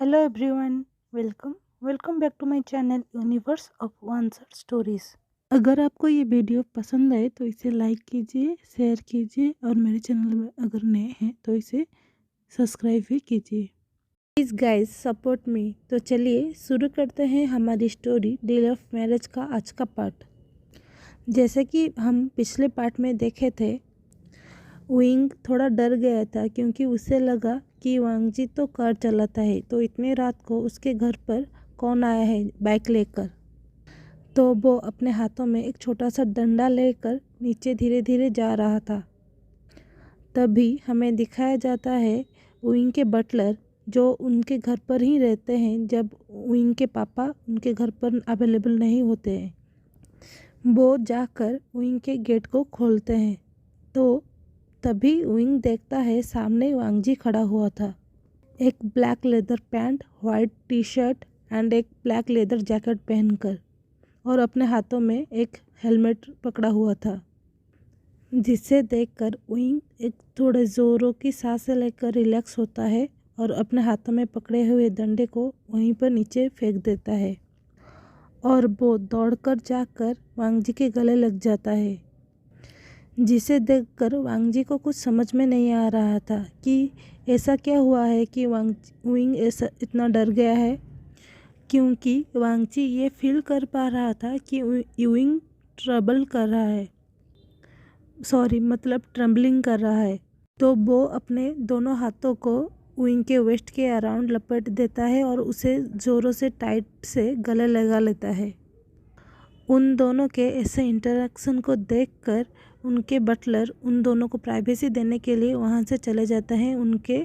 Hello everyone. Welcome welcome back to my channel universe of answer stories. अगर आपको ये video पसंद आए तो इसे लाइक कीजिए, शेयर कीजिए और मेरे चैनल में अगर नए हैं तो इसे सब्सक्राइब भी कीजिए। Please guys support me. तो चलिए शुरू करते हैं हमारी स्टोरी डील ऑफ मैरिज का आज का पार्ट। जैसे कि हम पिछले पार्ट में देखे थे, विंग थोड़ा डर गया था क्योंकि उसे लगा कि वांगजी तो कार चलाता है, तो इतनी रात को उसके घर पर कौन आया है बाइक लेकर। तो वो अपने हाथों में एक छोटा सा डंडा लेकर नीचे धीरे धीरे जा रहा था। तभी हमें दिखाया जाता है विंग के बटलर जो उनके घर पर ही रहते हैं जब विंग के पापा उनके घर पर अवेलेबल नहीं होते हैं। वो जाकर विंग के गेट को खोलते हैं तो तभी विंग देखता है सामने वांगजी खड़ा हुआ था, एक black leather pant, white T shirt and एक ब्लैक लेदर जैकेट पहनकर, और अपने हाथों में एक हेलमेट पकड़ा हुआ था। जिसे देखकर विंग एक थोड़े ज़ोरों की सांसें लेकर रिलैक्स होता है और अपने हाथों में पकड़े हुए डंडे को वहीं पर नीचे फेंक देता है और वो दौड़कर जाकर वांगजी के गले लग जाता है। जिसे देखकर वांगजी को कुछ समझ में नहीं आ रहा था कि ऐसा क्या हुआ है कि विंग ऐसा इतना डर गया है, क्योंकि वांगजी ये फील कर पा रहा था कि विंग ट्रबल कर रहा है, ट्रम्बलिंग कर रहा है। तो वो अपने दोनों हाथों को विंग के वेस्ट के अराउंड लपेट देता है और उसे ज़ोरों से टाइट से गले लगा लेता है। उन दोनों के ऐसे इंटरेक्शन को देखकर उनके बटलर उन दोनों को प्राइवेसी देने के लिए वहाँ से चले जाते हैं उनके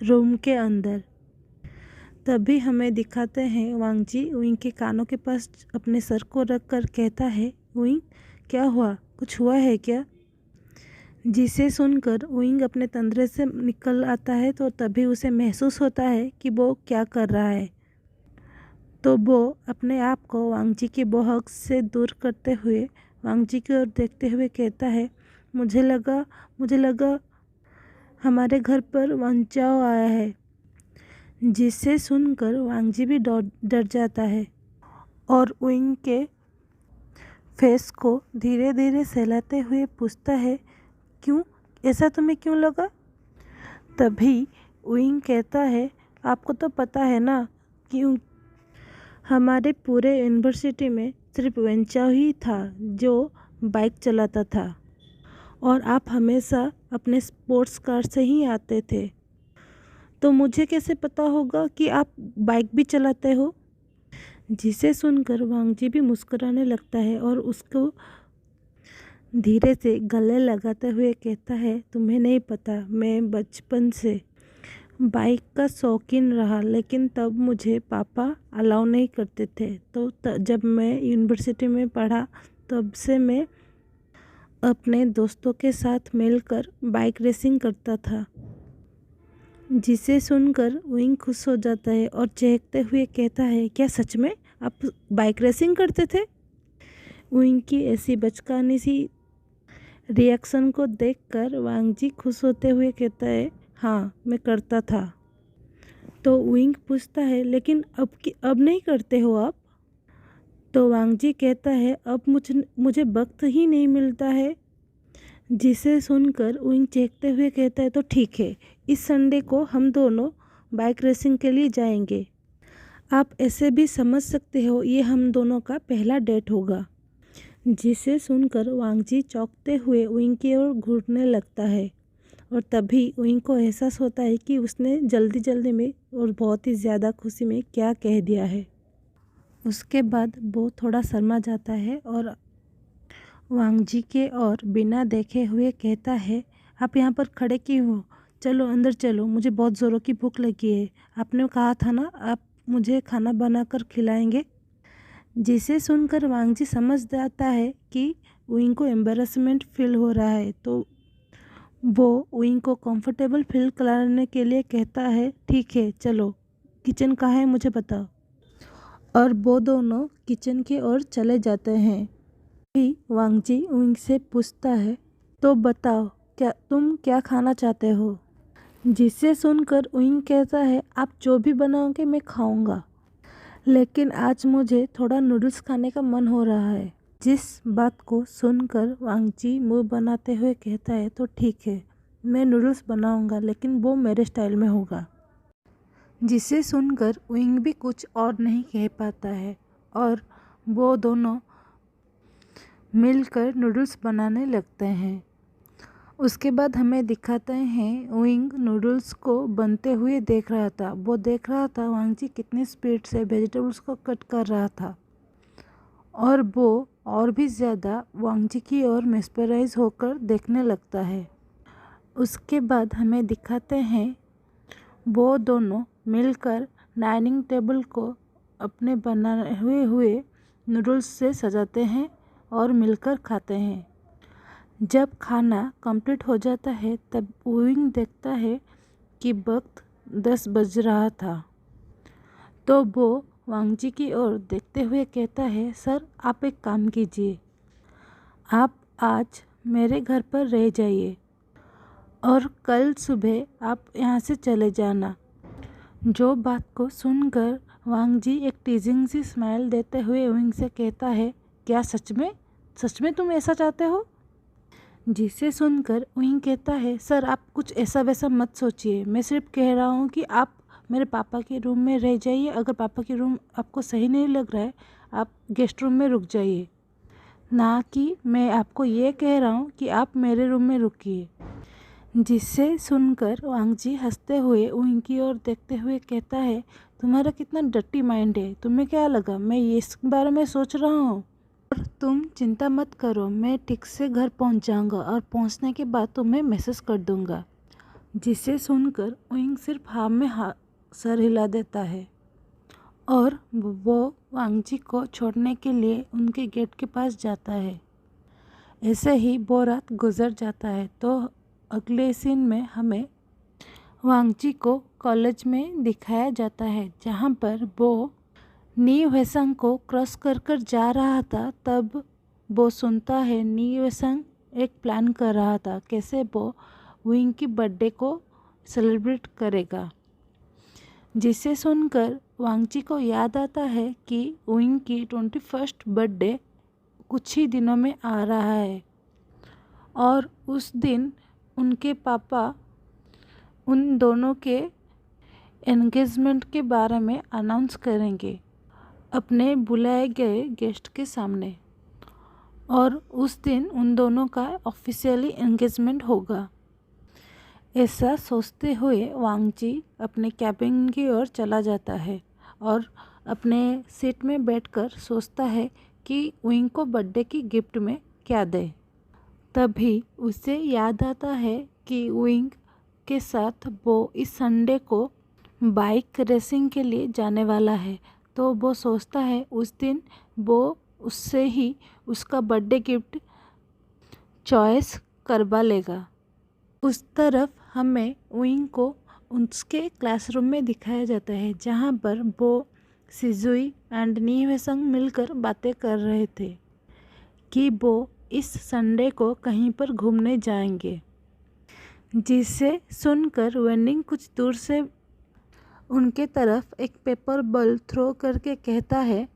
रूम के अंदर। तभी हमें दिखाते हैं वांगजी विंग के कानों के पास अपने सर को रख कर कहता है, विंग क्या हुआ, कुछ हुआ है क्या? जिसे सुनकर विंग अपने तंद्रे से निकल आता है तो तभी उसे महसूस होता है कि वो क्या कर रहा है। तो वो अपने आप को वांगजी की बहक से दूर करते हुए वांगजी की ओर देखते हुए कहता है, मुझे लगा हमारे घर पर वंचाओ आया है। जिसे सुनकर वांगजी भी डर जाता है और विंग के फेस को धीरे धीरे सहलाते हुए पूछता है, क्यों, ऐसा तुम्हें क्यों लगा? तभी विंग कहता है, आपको तो पता है ना, क्यों हमारे पूरे यूनिवर्सिटी में सिर्फ वेंचाओ ही था जो बाइक चलाता था और आप हमेशा अपने स्पोर्ट्स कार से ही आते थे, तो मुझे कैसे पता होगा कि आप बाइक भी चलाते हो? जिसे सुनकर वांगजी भी मुस्कुराने लगता है और उसको धीरे से गले लगाते हुए कहता है, तुम्हें नहीं पता, मैं बचपन से बाइक का शौकीन रहा, लेकिन तब मुझे पापा अलाउ नहीं करते थे। तो जब मैं यूनिवर्सिटी में पढ़ा तब से मैं अपने दोस्तों के साथ मिलकर बाइक रेसिंग करता था। जिसे सुनकर विंग खुश हो जाता है और चहकते हुए कहता है, क्या सच में आप बाइक रेसिंग करते थे? विंग की ऐसी बचकानी सी रिएक्शन को देखकर वांगजी खुश होते हुए कहता है, हाँ मैं करता था। तो विंग पूछता है, लेकिन अब नहीं करते हो आप? तो वांगजी कहता है, अब मुझे वक्त ही नहीं मिलता है। जिसे सुनकर विंग चहकते हुए कहता है, तो ठीक है, इस संडे को हम दोनों बाइक रेसिंग के लिए जाएंगे। आप ऐसे भी समझ सकते हो ये हम दोनों का पहला डेट होगा। जिसे सुनकर वांगजी चौंकते हुए विंग की ओर घूरने लगता है और तभी विंग को एहसास होता है कि उसने जल्दी जल्दी में और बहुत ही ज़्यादा खुशी में क्या कह दिया है। उसके बाद वो थोड़ा शर्मा जाता है और वांगजी के ओर बिना देखे हुए कहता है, आप यहाँ पर खड़े क्यों हो? चलो अंदर चलो, मुझे बहुत ज़ोरों की भूख लगी है। आपने कहा था ना आप मुझे खाना बनाकर खिलाएंगे। जिसे सुनकर वांगजी समझ जाता है कि विंग को एम्बैरेसमेंट फील हो रहा है, तो वो विंग को कंफर्टेबल फील कराने के लिए कहता है, ठीक है चलो, किचन कहाँ है मुझे बताओ। और वो दोनों किचन की ओर चले जाते हैं। भी वांगजी विंग से पूछता है, तो बताओ तुम क्या खाना चाहते हो? जिसे सुनकर उइंग कहता है, आप जो भी बनाओगे मैं खाऊंगा, लेकिन आज मुझे थोड़ा नूडल्स खाने का मन हो रहा है। जिस बात को सुनकर वांगजी मुंह बनाते हुए कहता है, तो ठीक है, मैं नूडल्स बनाऊंगा, लेकिन वो मेरे स्टाइल में होगा। जिसे सुनकर उइंग भी कुछ और नहीं कह पाता है और वो दोनों मिलकर नूडल्स बनाने लगते हैं। उसके बाद हमें दिखाते हैं उइंग नूडल्स को बनते हुए देख रहा था। वो देख रहा था वांगजी कितनी स्पीड से वेजिटेबल्स को कट कर रहा था और वो और भी ज़्यादा वांगजी की ओर मेस्पराइज होकर देखने लगता है। उसके बाद हमें दिखाते हैं वो दोनों मिलकर डाइनिंग टेबल को अपने बनाए हुए नूडल्स से सजाते हैं और मिलकर खाते हैं। जब खाना कंप्लीट हो जाता है तब उइंग देखता है कि वक्त 10 बज रहा था, तो वो वांगजी की ओर देखते हुए कहता है, सर आप एक काम कीजिए, आप आज मेरे घर पर रह जाइए और कल सुबह आप यहाँ से चले जाना। जो बात को सुनकर वांगजी एक टीजिंग सी स्माइल देते हुए उइंग से कहता है, क्या सच में तुम ऐसा चाहते हो? जिसे सुनकर उइंग कहता है, सर आप कुछ ऐसा वैसा मत सोचिए, मैं सिर्फ कह रहा हूँ कि आप मेरे पापा के रूम में रह जाइए। अगर पापा के रूम आपको सही नहीं लग रहा है, आप गेस्ट रूम में रुक जाइए, ना कि मैं आपको ये कह रहा हूँ कि आप मेरे रूम में रुकिए। जिसे सुनकर वांगजी हंसते हुए उइंग की ओर देखते हुए कहता है, तुम्हारा कितना डर्टी माइंड है, तुम्हें क्या लगा मैं इस बारे में सोच रहा हूँ? और तुम चिंता मत करो, मैं ठीक से घर पहुँच जाऊँगा और पहुँचने के बाद तुम्हें मैसेज कर दूँगा। जिसे सुनकर उइंग सिर्फ हाँ में सर हिला देता है और वो वांगजी को छोड़ने के लिए उनके गेट के पास जाता है। ऐसे ही वो रात गुजर जाता है। तो अगले सीन में हमें वांगजी को कॉलेज में दिखाया जाता है, जहाँ पर वो नी वेसंग को क्रॉस कर जा रहा था। तब वो सुनता है नी वेसंग एक प्लान कर रहा था कैसे वो उइंग की बर्थडे को सेलिब्रेट करेगा। जिसे सुनकर वांगजी को याद आता है कि उइंग की 21st बर्थडे कुछ ही दिनों में आ रहा है और उस दिन उनके पापा उन दोनों के एंगेजमेंट के बारे में अनाउंस करेंगे अपने बुलाए गए गेस्ट के सामने, और उस दिन उन दोनों का ऑफिशियली एंगेजमेंट होगा। ऐसा सोचते हुए वांगजी अपने कैबिन की ओर चला जाता है और अपने सीट में बैठकर सोचता है कि उइंग को बर्थडे की गिफ्ट में क्या दे। तभी उसे याद आता है कि उइंग के साथ वो इस संडे को बाइक रेसिंग के लिए जाने वाला है। तो वो सोचता है उस दिन वो उससे ही उसका बर्थडे गिफ्ट चॉइस करवा लेगा। उस तरफ हमें उइंग को उसके क्लासरूम में दिखाया जाता है, जहाँ पर वो सिजुई एंड नी वेसंग मिलकर बातें कर रहे थे कि वो इस संडे को कहीं पर घूमने जाएंगे। जिसे सुनकर वेनिंग कुछ दूर से उनके तरफ एक पेपर बॉल थ्रो करके कहता है,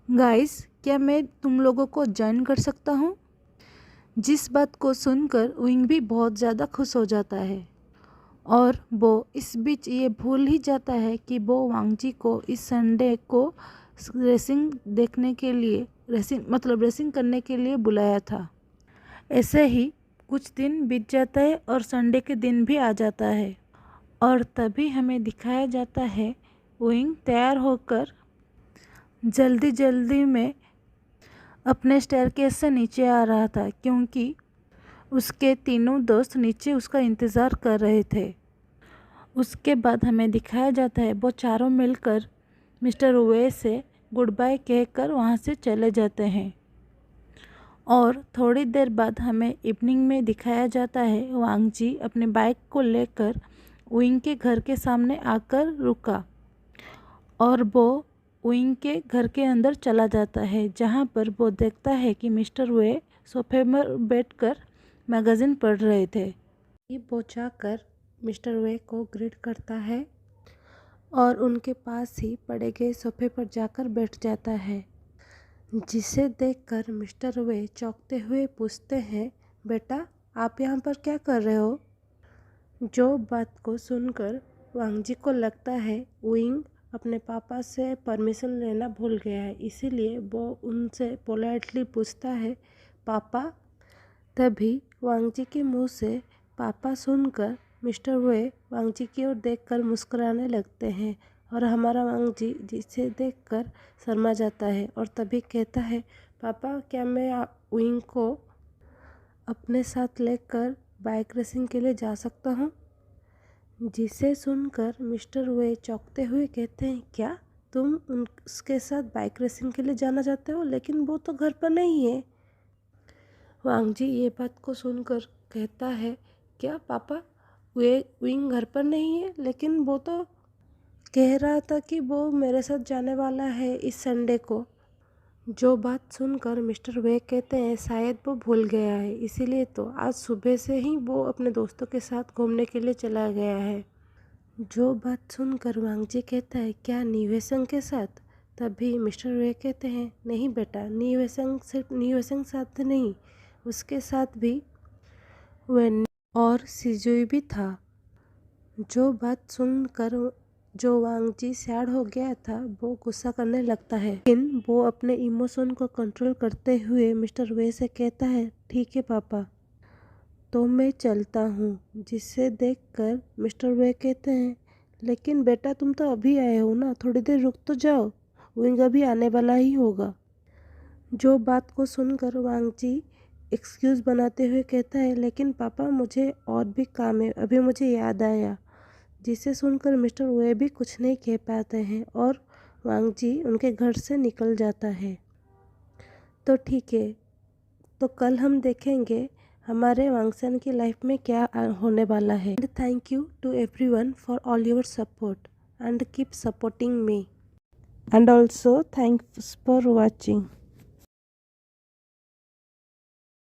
गाइस क्या मैं तुम लोगों को ज्वाइन कर सकता हूँ? जिस बात को सुनकर उइंग भी बहुत ज़्यादा खुश हो जाता है और वो इस बीच ये भूल ही जाता है कि वो वांगजी को इस संडे को रेसिंग देखने के लिए रेसिंग करने के लिए बुलाया था। ऐसे ही कुछ दिन बीत जाता है और संडे के दिन भी आ जाता है और तभी हमें दिखाया जाता है उइंग तैयार होकर जल्दी में अपने स्टेयरकेस से नीचे आ रहा था, क्योंकि उसके तीनों दोस्त नीचे उसका इंतज़ार कर रहे थे। उसके बाद हमें दिखाया जाता है वो चारों मिलकर मिस्टर वे से गुड बाय कहकर वहाँ से चले जाते हैं और थोड़ी देर बाद हमें इवनिंग में दिखाया जाता है वांगजी अपने बाइक को लेकर उइंग के घर के सामने आकर रुका और वो उइंग के घर के अंदर चला जाता है, जहाँ पर वो देखता है कि मिस्टर वे सोफे में बैठकर मैगज़ीन पढ़ रहे थे। वो जाकर मिस्टर वे को ग्रीट करता है और उनके पास ही पड़े गए सोफे पर जाकर बैठ जाता है, जिसे देखकर मिस्टर वे चौंकते हुए पूछते हैं, बेटा आप यहाँ पर क्या कर रहे हो? जो बात को सुनकर वांग जी को लगता है उइंग अपने पापा से परमिशन लेना भूल गया है, इसीलिए वो उनसे पोलाइटली पूछता है, पापा। तभी वांग जी के मुंह से पापा सुनकर मिस्टर वे वांग जी की ओर देखकर मुस्कुराने लगते हैं और हमारा वांग जी जिसे देखकर शर्मा जाता है और तभी कहता है, पापा क्या मैं उइंग को अपने साथ लेकर बाइक रेसिंग के लिए जा सकता हूँ? जिसे सुनकर मिस्टर वे चौंकते हुए कहते हैं, क्या तुम उसके साथ बाइक रेसिंग के लिए जाना चाहते हो? लेकिन वो तो घर पर नहीं है। वांग जी ये बात को सुनकर कहता है, क्या पापा विंग घर पर नहीं है? लेकिन वो तो कह रहा था कि वो मेरे साथ जाने वाला है इस संडे को। जो बात सुनकर मिस्टर वे कहते हैं, शायद वो भूल गया है, इसीलिए तो आज सुबह से ही वो अपने दोस्तों के साथ घूमने के लिए चला गया है। जो बात सुनकर वांग जी कहता है, क्या नीवेसंग के साथ? तभी मिस्टर वे कहते हैं, नहीं बेटा, नीवेसंग सिर्फ नीवेसंग साथ नहीं, उसके साथ भी वेन और सिजुई भी था। जो बात सुनकर जो वांग जी सैड हो गया था वो गुस्सा करने लगता है, लेकिन वो अपने इमोशन को कंट्रोल करते हुए मिस्टर वे से कहता है, ठीक है पापा, तो मैं चलता हूँ। जिसे देखकर मिस्टर वे कहते हैं, लेकिन बेटा तुम तो अभी आए हो ना, थोड़ी देर रुक तो जाओ, विंग अभी आने वाला ही होगा। जो बात को सुनकर वांग जी एक्सक्यूज़ बनाते हुए कहता है, लेकिन पापा मुझे और भी काम है, अभी मुझे याद आया। जिसे सुनकर मिस्टर वे भी कुछ नहीं कह पाते हैं और वांग जी उनके घर से निकल जाता है। तो ठीक है, तो कल हम देखेंगे हमारे वांगसन की लाइफ में क्या होने वाला है। And thank you to everyone for all your support and keep supporting me, and also thanks for watching.